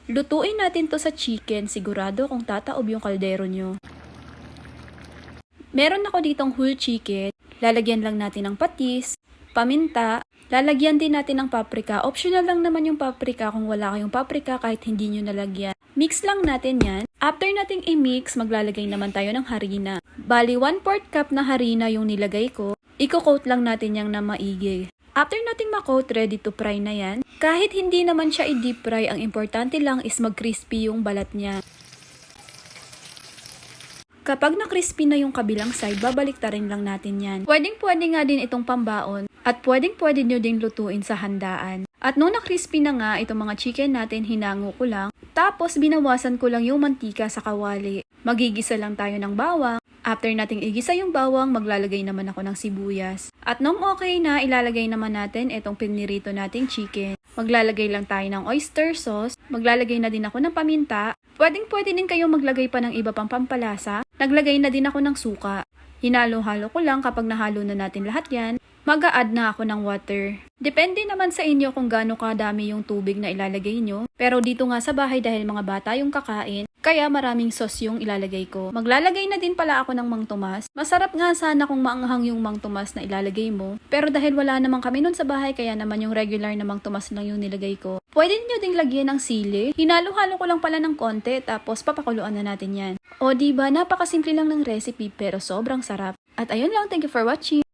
Lutuin natin to sa chicken, sigurado kung tataob yung kaldero nyo. Meron ako ditong whole chicken, lalagyan lang natin ng patis, paminta, lalagyan din natin ng paprika. Optional lang naman yung paprika kung wala kayong paprika kahit hindi nyo nalagyan. Mix lang natin yan. After nating i-mix, maglalagay naman tayo ng harina. Bali, 1/4 cup na harina yung nilagay ko. Iko-coat lang natin yang na maigi. After nating ma-coat, ready to fry na yan. Kahit hindi naman siya i-deep fry, ang importante lang is mag-crispy yung balat niya. Kapag na-crispy na yung kabilang side, babaliktarin lang natin yan. Pwedeng-pwede nga din itong pambaon at pwedeng-pwede nyo din lutuin sa handaan. At nung na-crispy na nga itong mga chicken natin, hinango ko lang. Tapos binawasan ko lang yung mantika sa kawali. Magigisa lang tayo ng bawang. After nating igisa yung bawang, maglalagay naman ako ng sibuyas. At nung okay na, ilalagay naman natin itong pinirito nating chicken. Maglalagay lang tayo ng oyster sauce. Maglalagay na din ako ng paminta. Pwedeng-pwede din kayong maglagay pa ng iba pang pampalasa. Naglagay na din ako ng suka. Hinalo-halo ko lang. Kapag nahalo na natin lahat yan, mag-a-add na ako ng water. Depende naman sa inyo kung gaano kadami yung tubig na ilalagay nyo. Pero dito nga sa bahay dahil mga bata yung kakain, kaya maraming sauce yung ilalagay ko. Maglalagay na din pala ako ng Mang Tomas. Masarap nga sana kung maanghang yung Mang Tomas na ilalagay mo. Pero dahil wala naman kami nun sa bahay, kaya naman yung regular na Mang Tomas lang yung nilagay ko. Pwede nyo ding lagyan ng sili. Hinalo-halo ko lang pala ng konti, tapos papakuluan na natin yan. O diba, napakasimple lang ng recipe pero sobrang sarap. At ayun lang, thank you for watching.